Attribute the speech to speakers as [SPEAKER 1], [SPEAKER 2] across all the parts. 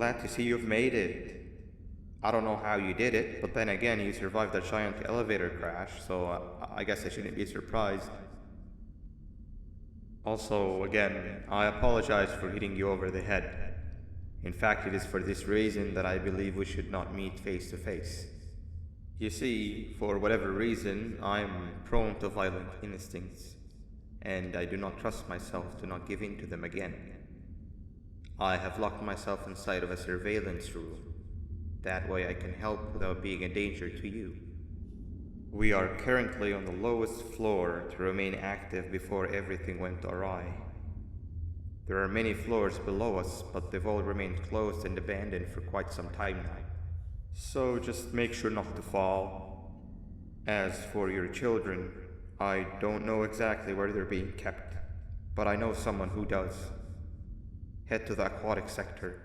[SPEAKER 1] glad to see you've made it. I don't know how you did it, but then again, you survived a giant elevator crash, so I guess I shouldn't be surprised. Also, again, I apologize for hitting you over the head. In fact, it is for this reason that I believe we should not meet face to face. You see, for whatever reason, I'm prone to violent instincts, and I do not trust myself to not give in to them again. I have locked myself inside of a surveillance room. That way I can help without being a danger to you. We are currently on the lowest floor to remain active before everything went awry. There are many floors below us, but they've all remained closed and abandoned for quite some time now. So just make sure not to fall. As for your children, I don't know exactly where they're being kept, but I know someone who does. Head to the aquatic sector.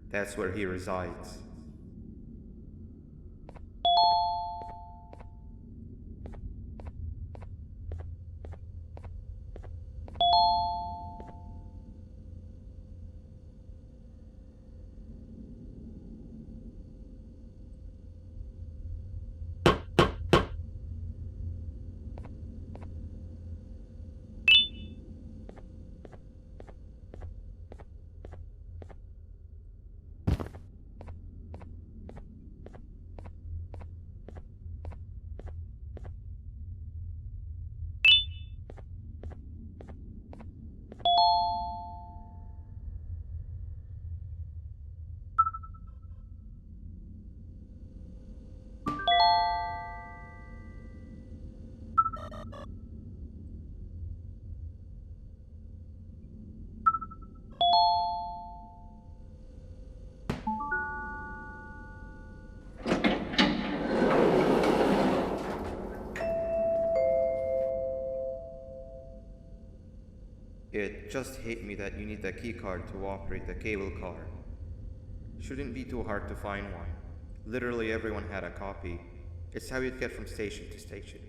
[SPEAKER 1] That's where he resides. It just hit me that you need the keycard to operate the cable car. Shouldn't be too hard to find one. Literally everyone had a copy. It's how you'd get from station to station.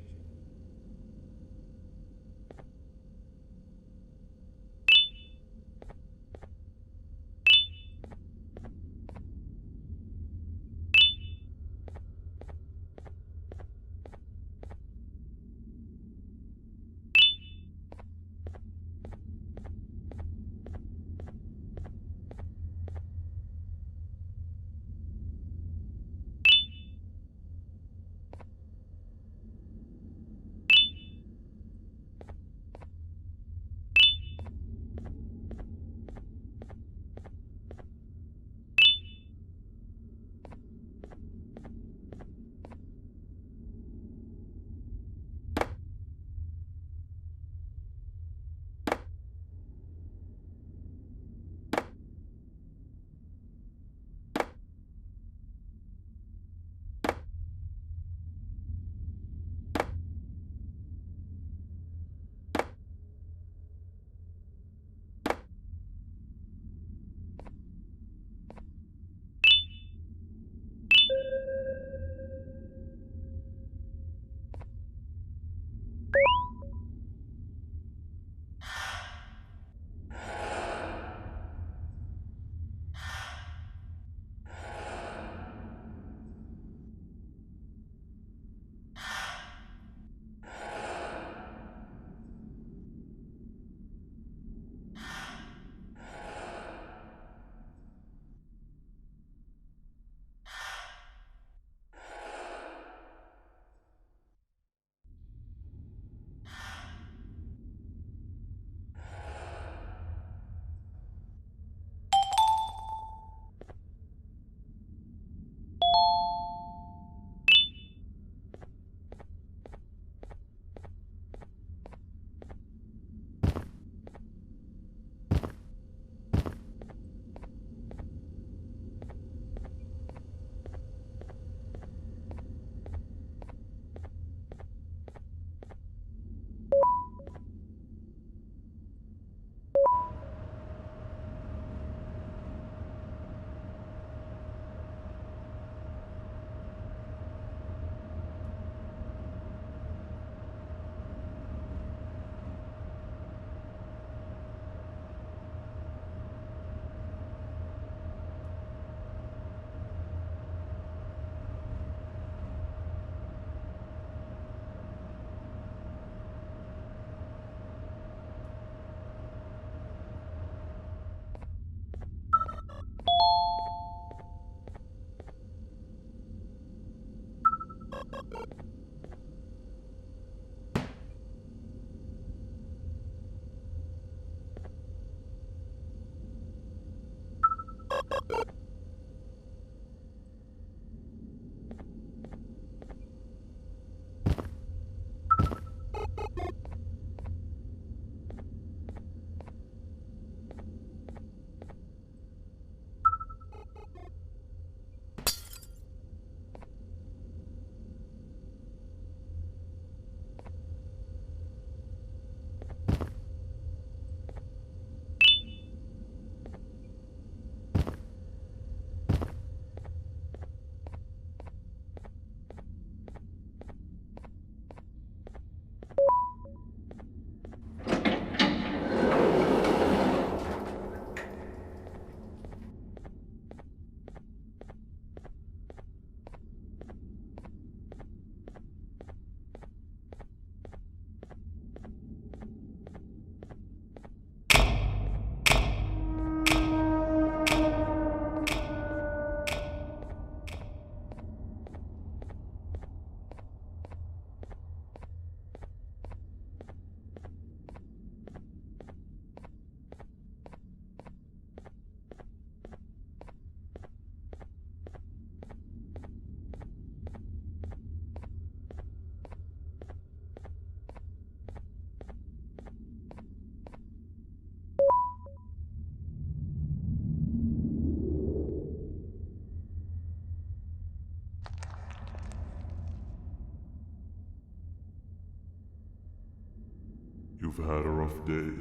[SPEAKER 2] You've had a rough day,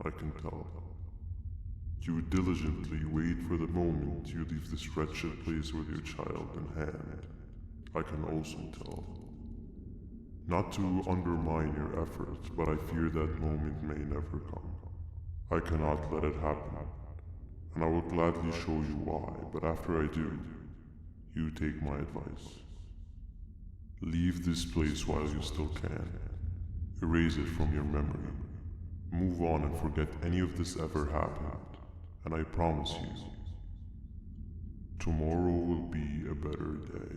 [SPEAKER 2] I can tell. You diligently wait for the moment you leave this wretched place with your child in hand. I can also tell. Not to undermine your efforts, but I fear that moment may never come. I cannot let it happen, and I will gladly show you why, but after I do, you take my advice. Leave this place while you still can. Erase it from your memory. Move on and forget any of this ever happened, and I promise you, tomorrow will be a better day.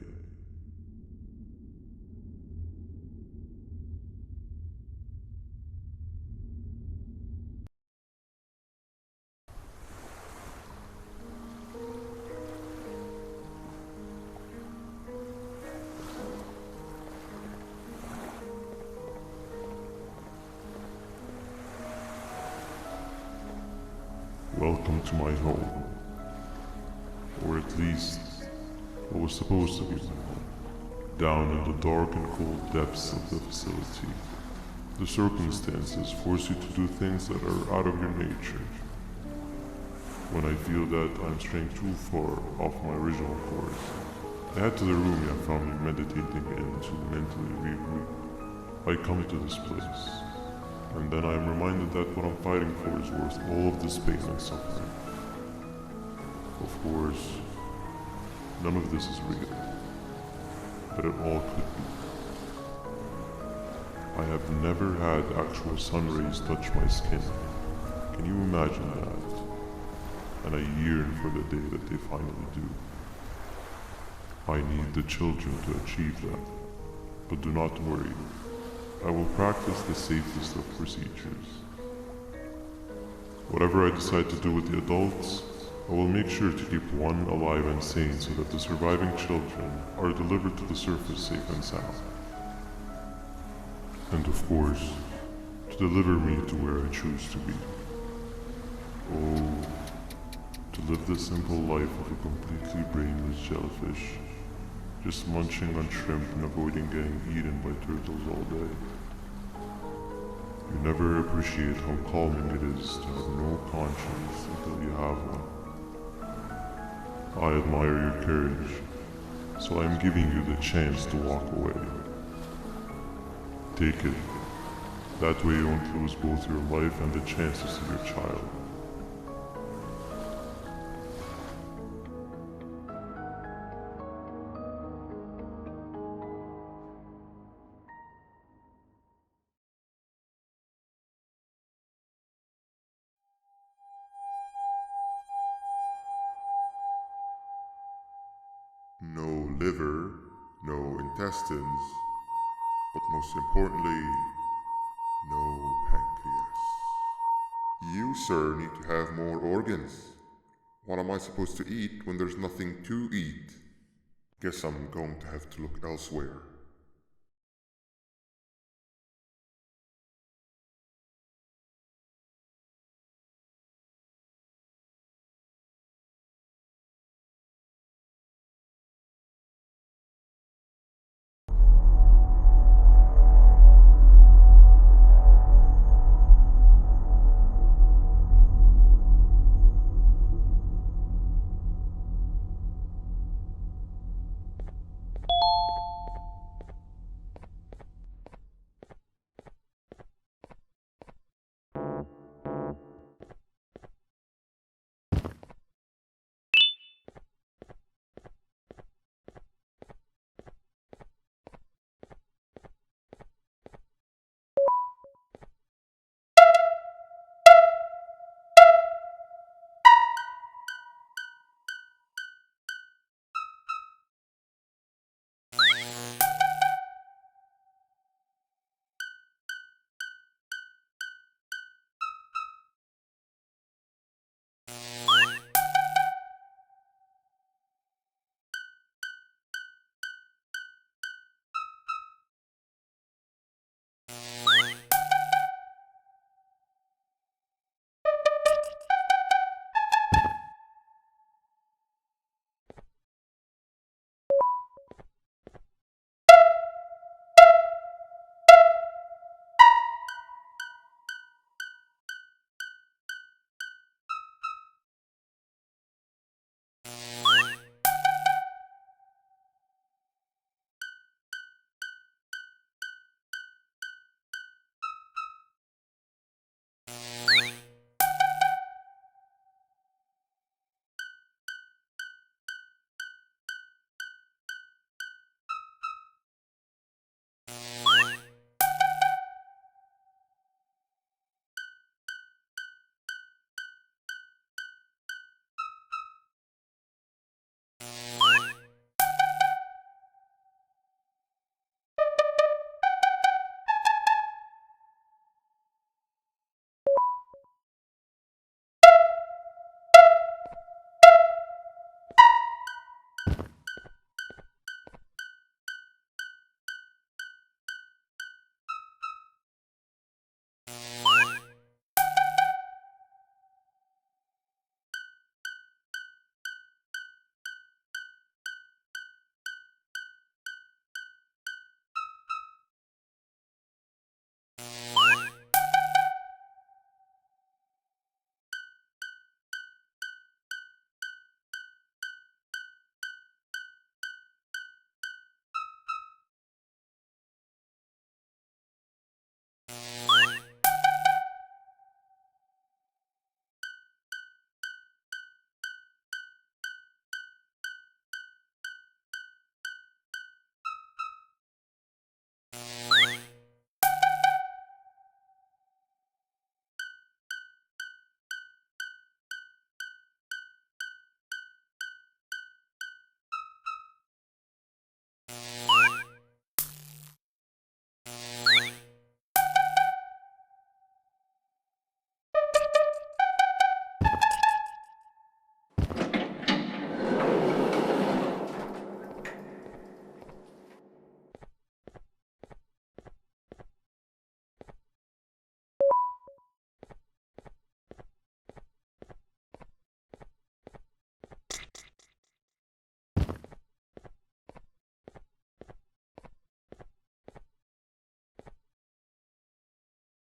[SPEAKER 2] Welcome to my home. Or at least, what was supposed to be my home. Down in the dark and cold depths of the facility, the circumstances force you to do things that are out of your nature. When I feel that I'm straying too far off my original course, I head to the room you found me meditating in to mentally regroup. I come to this place, and then I am reminded that what I'm fighting for is worth all of this pain and suffering. Of course, none of this is real, but it all could be. I have never had actual sun rays touch my skin. Can you imagine that? And I yearn for the day that they finally do. I need the children to achieve that, but do not worry. I will practice the safest of procedures. Whatever I decide to do with the adults, I will make sure to keep one alive and sane so that the surviving children are delivered to the surface safe and sound. And of course, to deliver me to where I choose to be. Oh, to live the simple life of a completely brainless jellyfish, just munching on shrimp and avoiding getting eaten by turtles all day. You never appreciate how calming it is to have no conscience until you have one. I admire your courage, so I am giving you the chance to walk away. Take it. That way you won't lose both your life and the chance to see your child.
[SPEAKER 3] No liver, no intestines, but most importantly, no pancreas. You, sir, need to have more organs. What am I supposed to eat when there's nothing to eat? Guess I'm going to have to look elsewhere.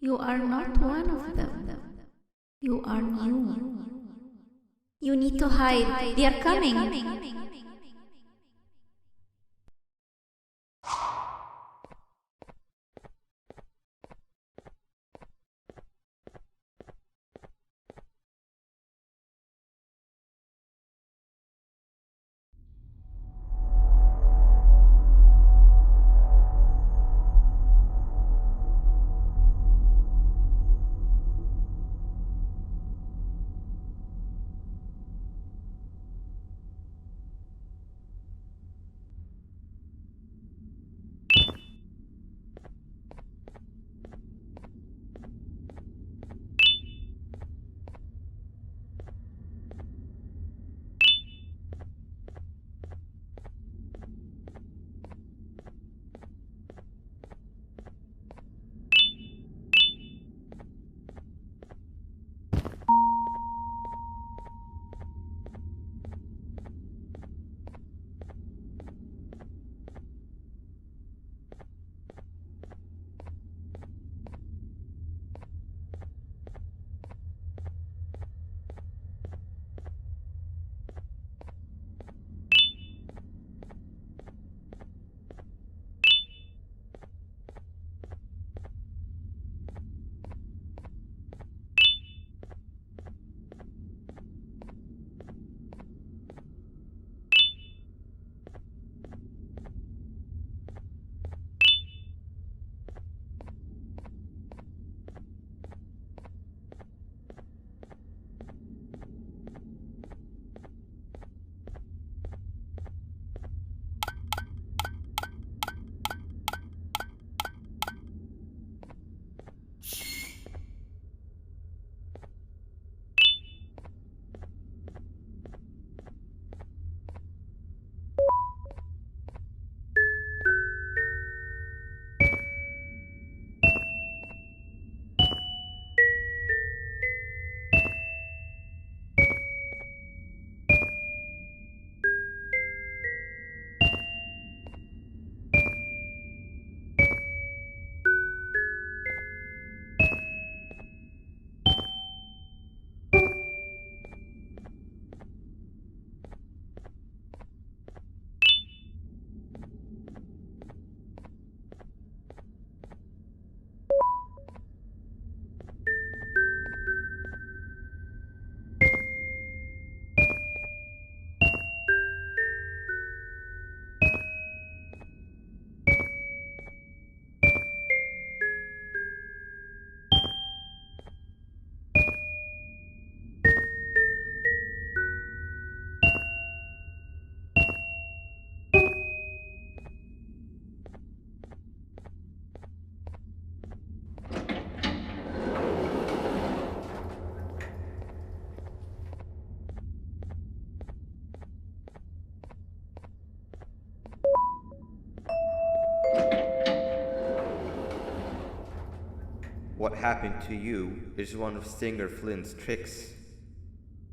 [SPEAKER 4] You are not one of them. You are new. You need to hide. They are coming.
[SPEAKER 1] What happened to you is one of Stinger Flynn's tricks.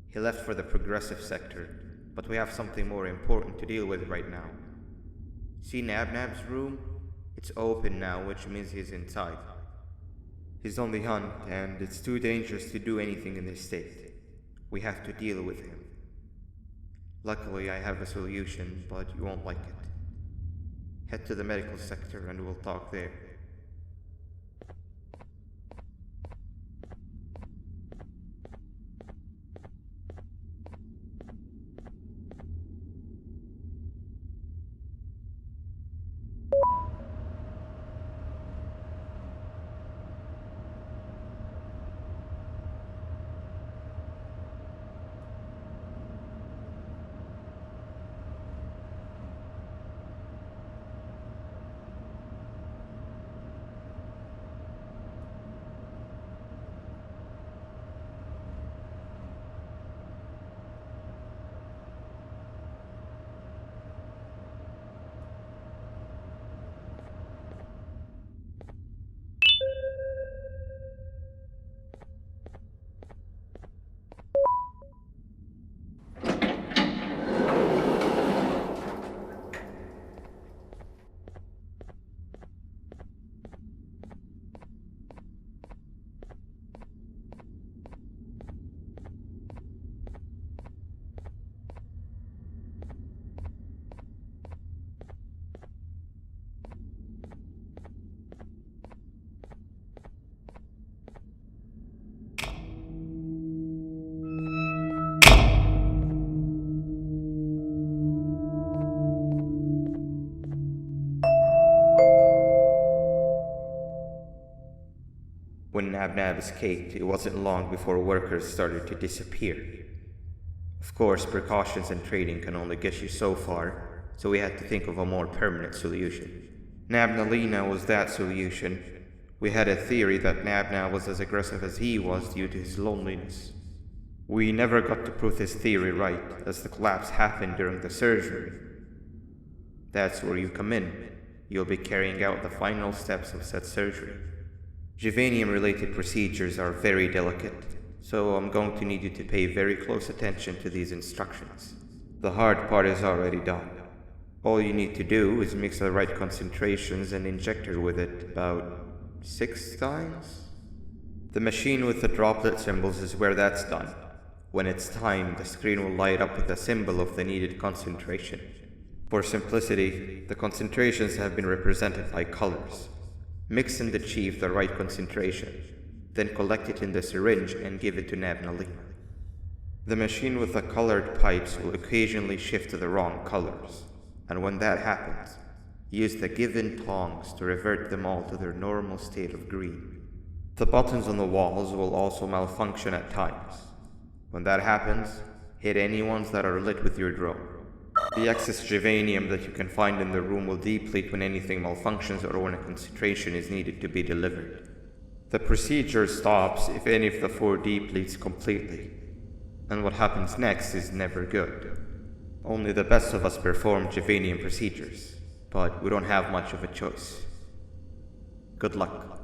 [SPEAKER 1] He left for the progressive sector, but we have something more important to deal with right now. See Nabnab's room? It's open now, which means he's inside. He's on the hunt, and it's too dangerous to do anything in this state. We have to deal with him. Luckily, I have a solution, but you won't like it. Head to the medical sector and we'll talk there. Nab escaped, it wasn't long before workers started to disappear. Of course, precautions and trading can only get you so far, so we had to think of a more permanent solution. Nabnalina was that solution. We had a theory that Nabna was as aggressive as he was due to his loneliness. We never got to prove this theory right, as the collapse happened during the surgery. That's where you come in. You'll be carrying out the final steps of said surgery. Juvanium-related procedures are very delicate, so I'm going to need you to pay very close attention to these instructions. The hard part is already done. All you need to do is mix the right concentrations and inject her with it about 6 times? The machine with the droplet symbols is where that's done. When it's time, the screen will light up with the symbol of the needed concentration. For simplicity, the concentrations have been represented by colors. Mix and achieve the right concentration, then collect it in the syringe and give it to Nabnalina. The machine with the colored pipes will occasionally shift to the wrong colors, and when that happens, use the given tongs to revert them all to their normal state of green. The buttons on the walls will also malfunction at times. When that happens, hit any ones that are lit with your drone. The excess juvanium that you can find in the room will deplete when anything malfunctions or when a concentration is needed to be delivered. The procedure stops if any of the 4 depletes completely, and what happens next is never good. Only the best of us perform juvanium procedures, but we don't have much of a choice. Good luck.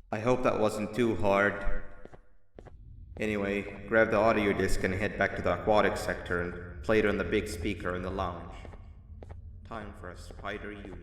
[SPEAKER 1] I hope that wasn't too hard. Anyway, grab the audio disc and head back to the aquatic sector and play it on the big speaker in the lounge. Time for a spider uni.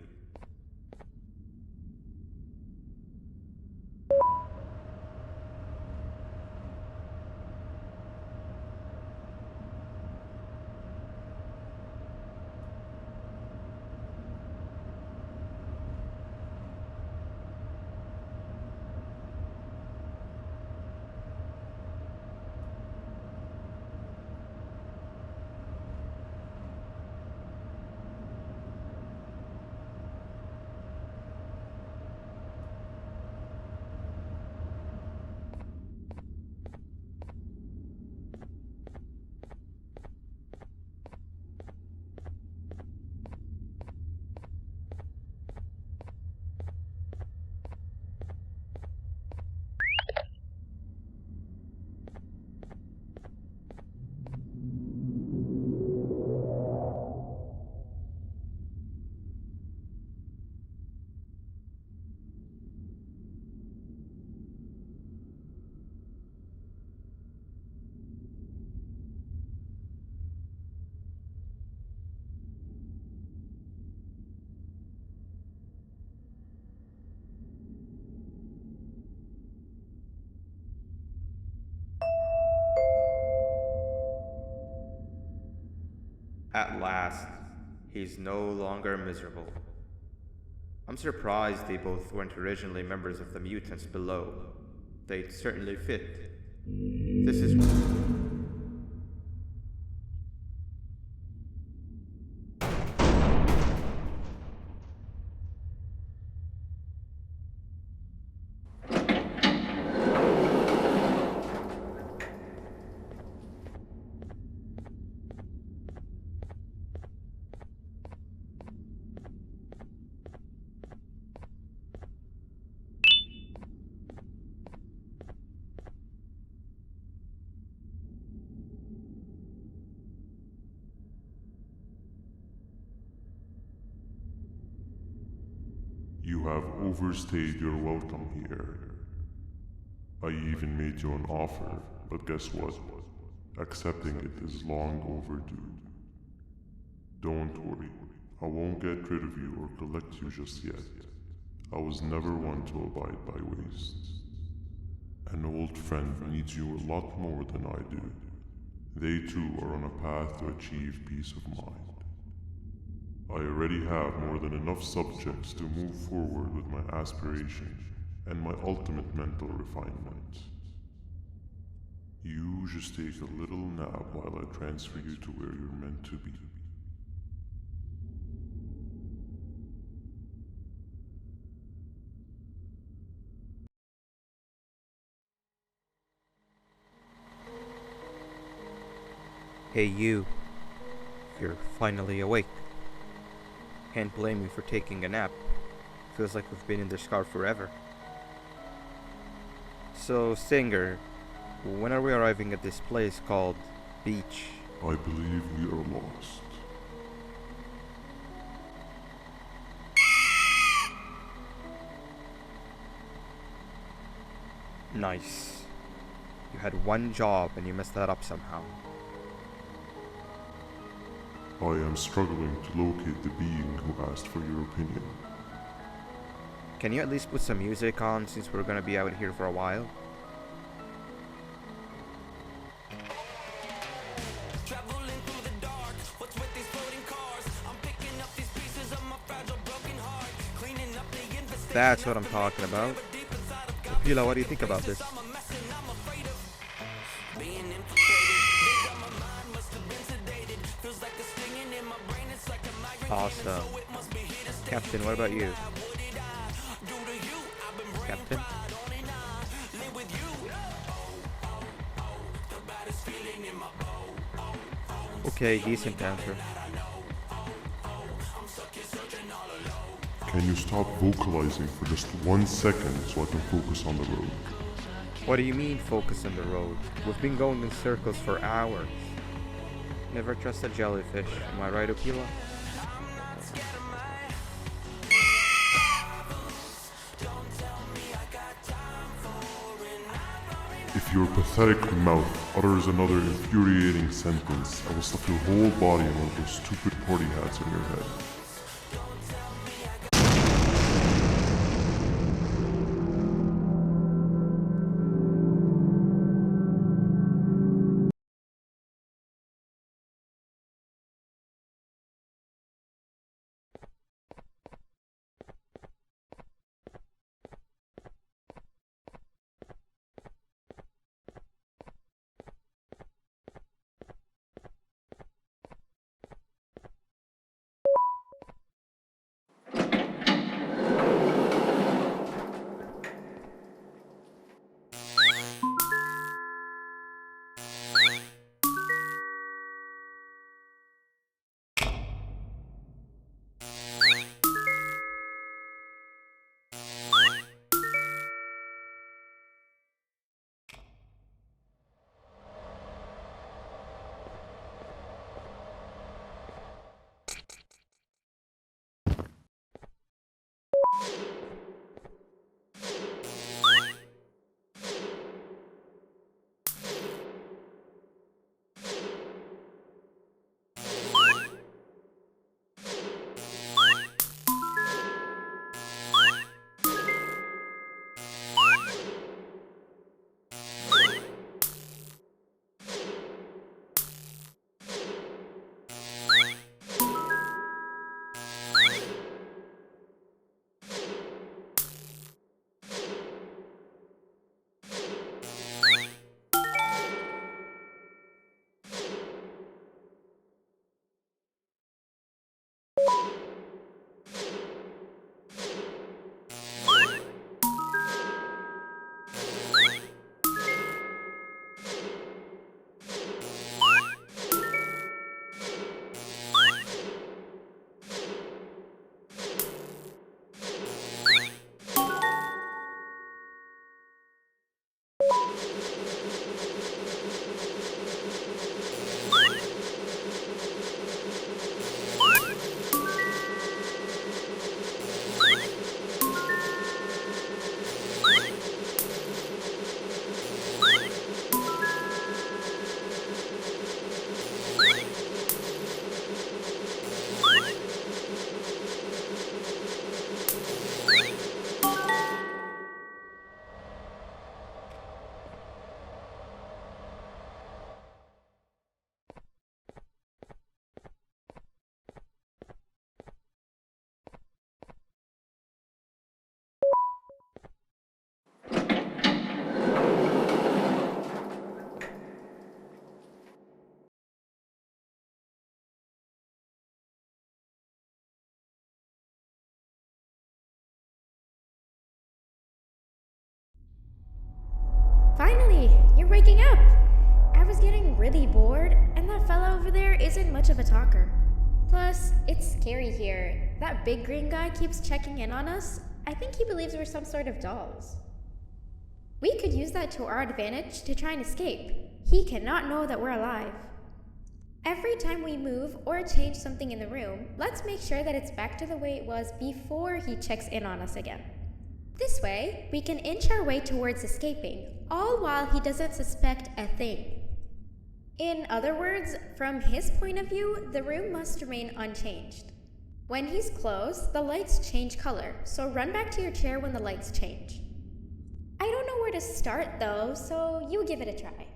[SPEAKER 1] At last, he's no longer miserable. I'm surprised they both weren't originally members of the mutants below. They'd certainly fit. This is.
[SPEAKER 2] You have overstayed your welcome here. I even made you an offer, but guess what? Accepting it is long overdue. Don't worry, I won't get rid of you or collect you just yet. I was never one to abide by waste. An old friend needs you a lot more than I do. They too are on a path to achieve peace of mind. I already have more than enough subjects to move forward with my aspiration and my ultimate mental refinement. You just take a little nap while I transfer you to where you're meant to be.
[SPEAKER 1] Hey, you. You're finally awake. Can't blame you for taking a nap. Feels like we've been in this car forever. So, Singer, when are we arriving at this place called Beach?
[SPEAKER 2] I believe we are lost.
[SPEAKER 1] Nice. You had one job and you messed that up somehow.
[SPEAKER 2] I am struggling to locate the being who asked for your opinion.
[SPEAKER 1] Can you at least put some music on since we're gonna be out here for a while? That's what I'm talking about. Pila, what do you think about this? Awesome. Captain, what about you? Captain? Okay, decent answer.
[SPEAKER 2] Can you stop vocalizing for just 1 second so I can focus on the road?
[SPEAKER 1] What do you mean focus on the road? We've been going in circles for hours. Never trust a jellyfish, am I right, Okila?
[SPEAKER 2] If your pathetic mouth utters another infuriating sentence, I will stuff your whole body in one of those stupid party hats on your head.
[SPEAKER 5] really bored, and that fella over there isn't much of a talker. Plus, it's scary here. That big green guy keeps checking in on us. I think he believes we're some sort of dolls. We could use that to our advantage to try and escape. He cannot know that we're alive. Every time we move or change something in the room, let's make sure that it's back to the way it was before he checks in on us again. This way, we can inch our way towards escaping, all while he doesn't suspect a thing. In other words, from his point of view, the room must remain unchanged. When he's close, the lights change color, so run back to your chair when the lights change. I don't know where to start though, so you give it a try.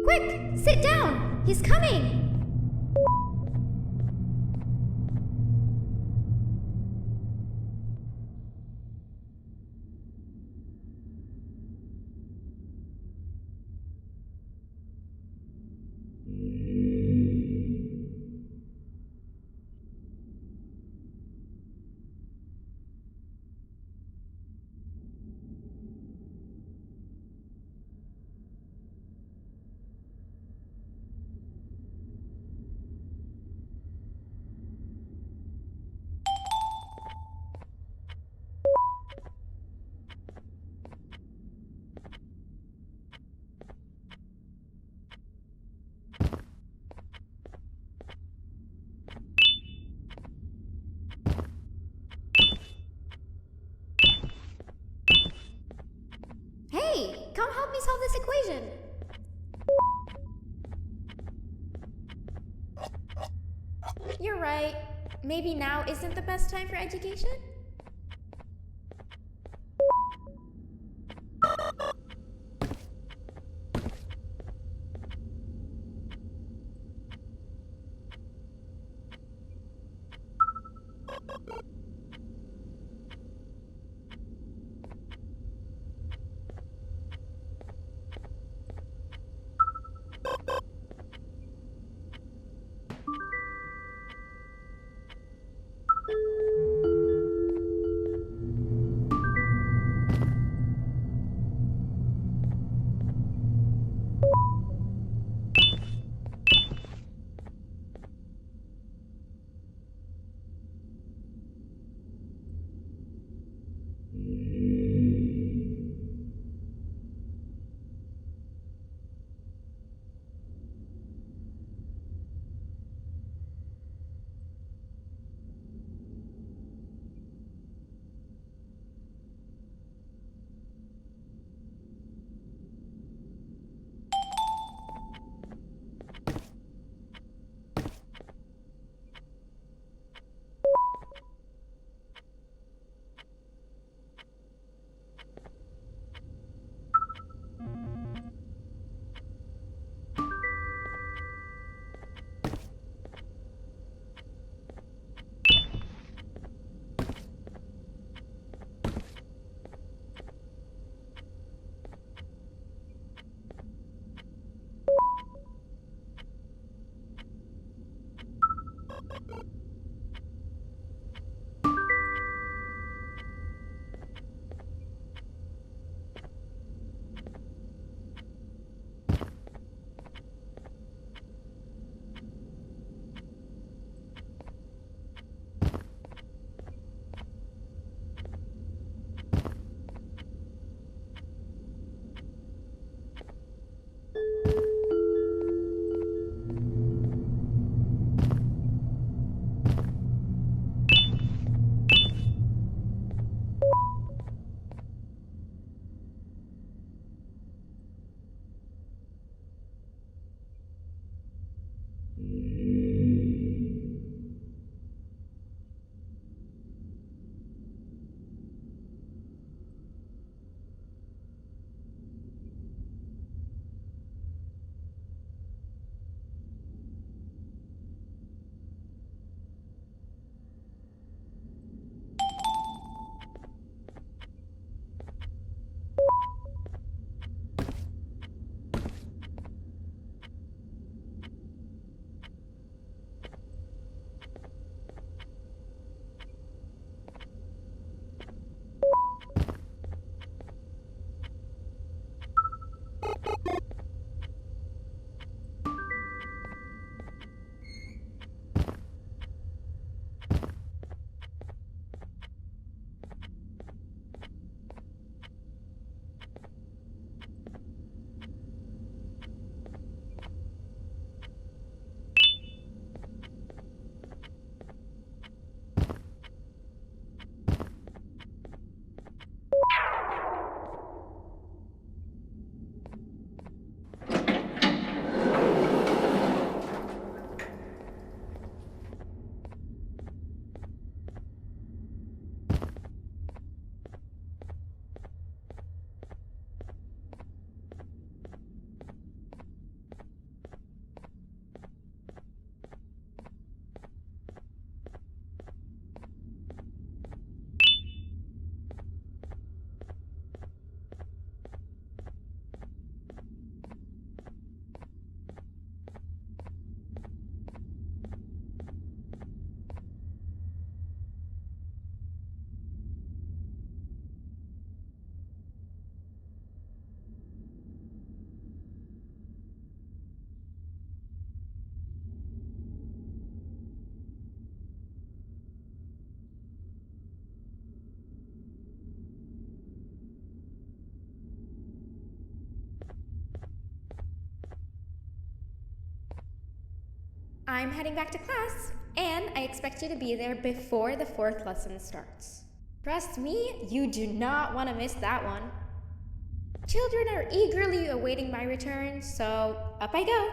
[SPEAKER 5] Quick! Sit down! He's coming! Hey, come help me solve this equation! You're right. Maybe now isn't the best time for education? I'm heading back to class, and I expect you to be there before the 4th lesson starts. Trust me, you do not want to miss that one. Children are eagerly awaiting my return, so up I go.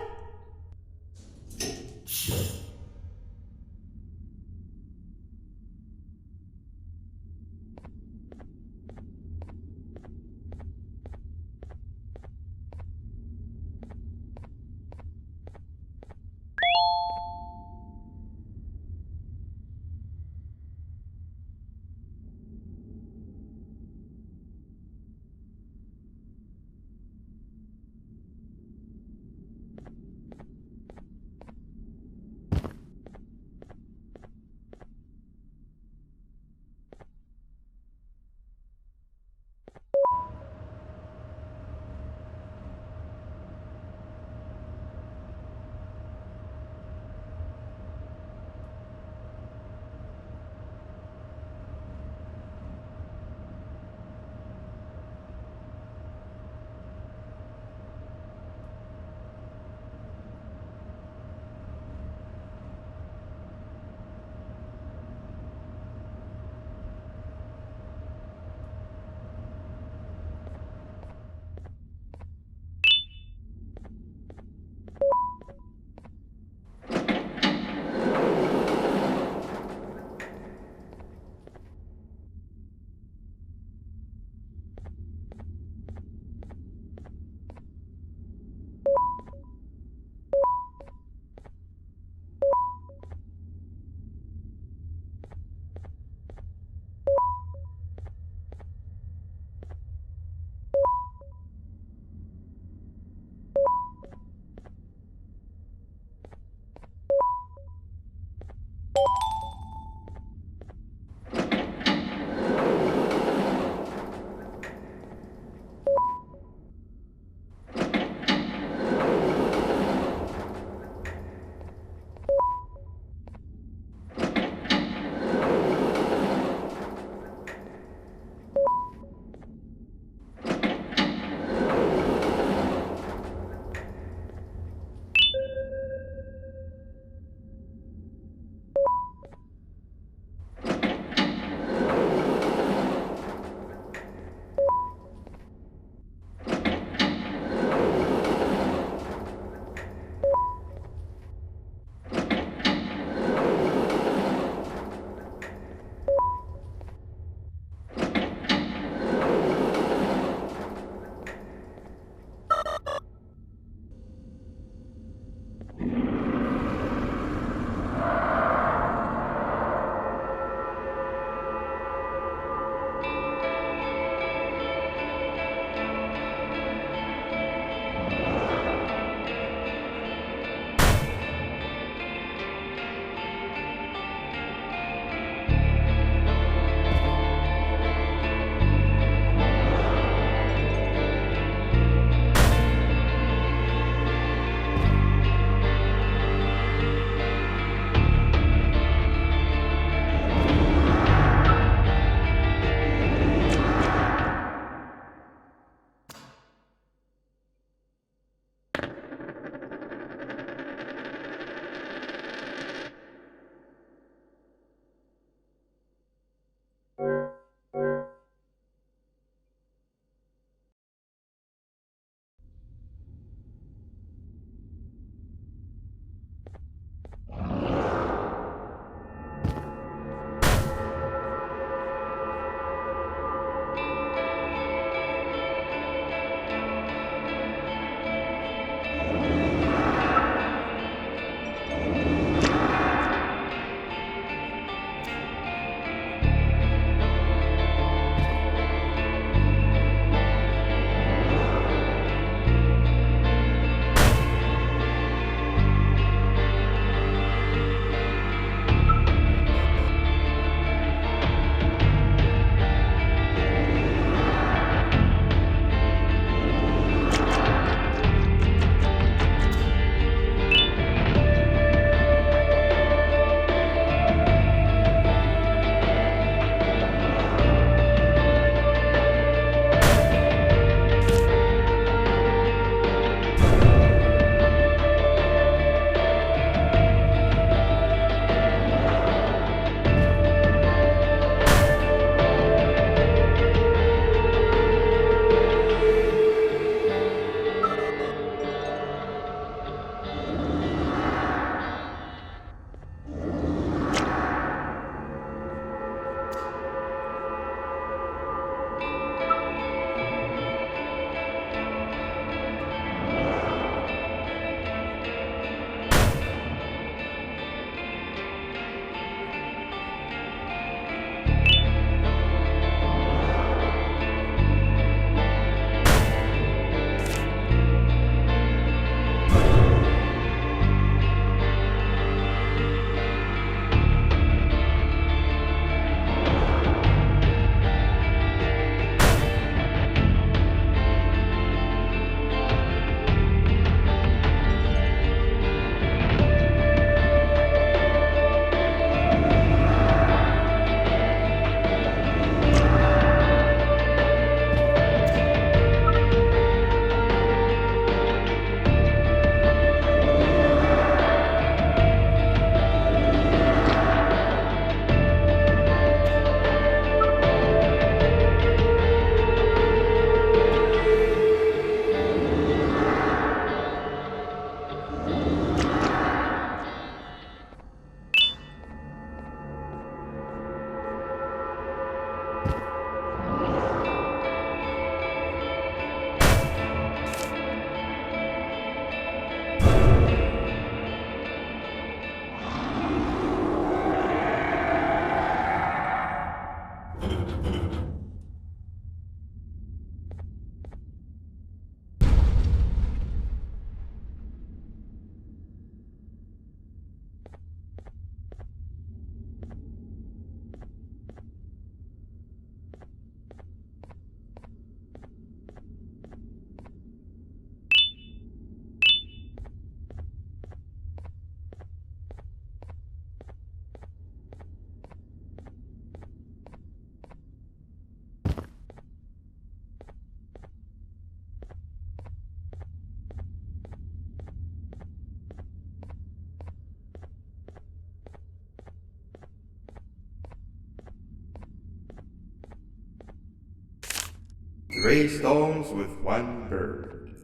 [SPEAKER 1] 3 stones with 1 bird.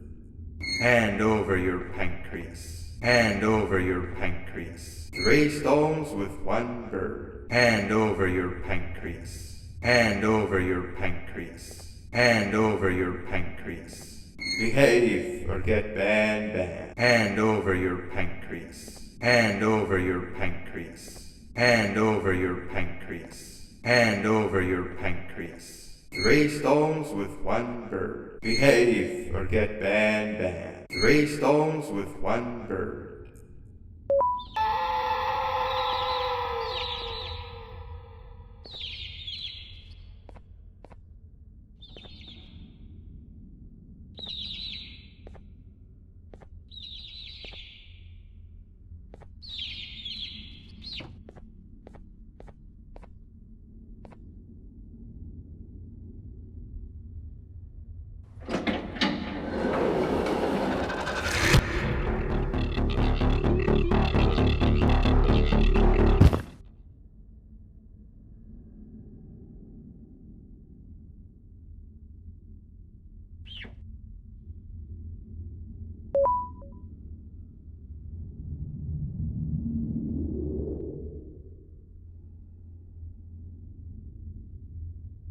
[SPEAKER 1] Hand over your pancreas. Hand over your pancreas. 3 stones with 1 bird. Hand over your pancreas. Hand over your pancreas. Hand over your pancreas. Behave or get BanBan. Hand over your pancreas. Hand over your pancreas. Hand over your pancreas. Hand over your pancreas. 3 stones with 1 bird. Behave or get BanBan. 3 stones with 1 bird.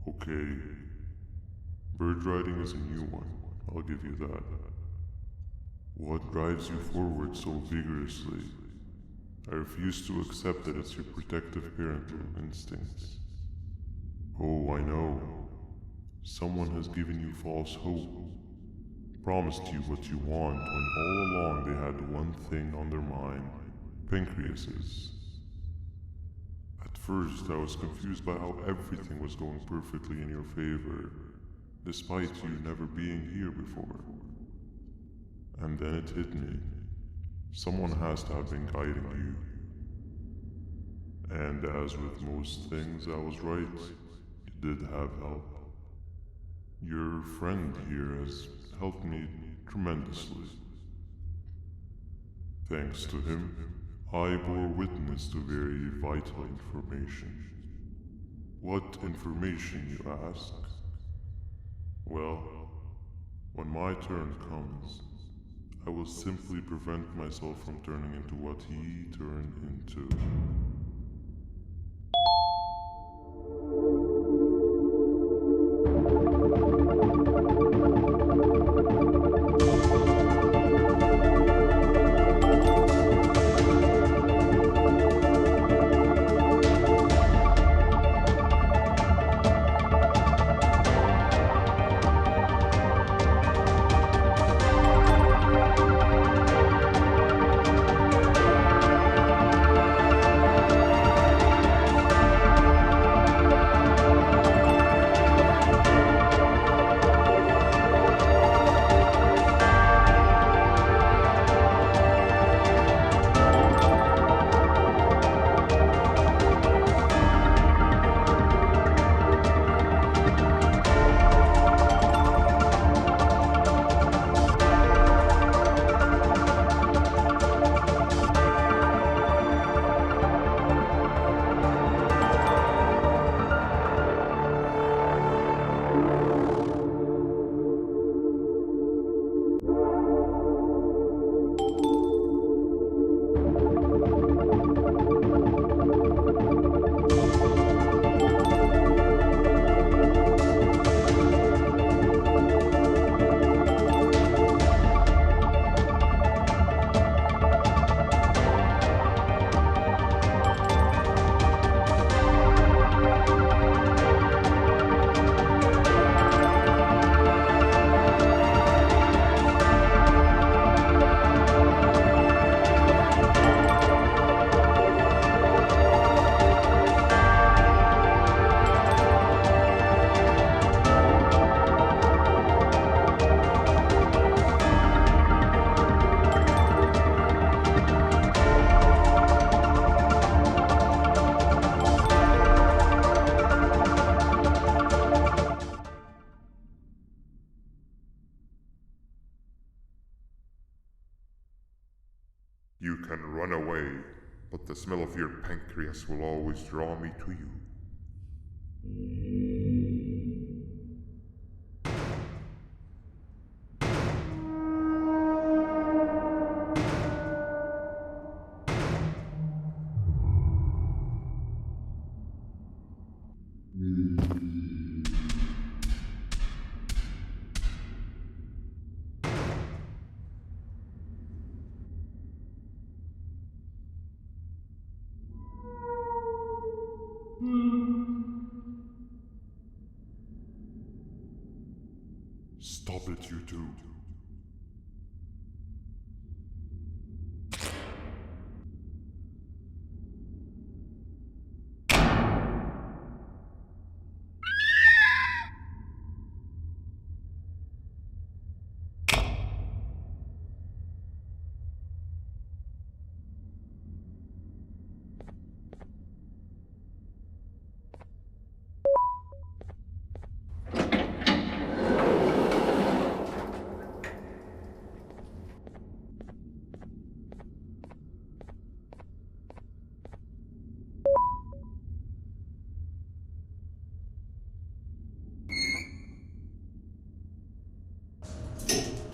[SPEAKER 2] Okay. Bird riding is a new one, I'll give you that. What drives you forward so vigorously? I refuse to accept that it's your protective parental instincts. Oh, I know. Someone has given you false hope. Promised you what you want when all along they had one thing on their mind. Pancreases. At first, I was confused by how everything was going perfectly in your favor, despite you never being here before. And then it hit me. Someone has to have been guiding you. And as with most things, I was right. You did have help. Your friend here has helped me tremendously. Thanks to him, I bore witness to very vital information. What information, you ask? Well, when my turn comes, I will simply prevent myself from turning into what he turned into.
[SPEAKER 3] You can run away, but the smell of your pancreas will always draw me to you. Stop it, you two.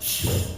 [SPEAKER 6] Shh.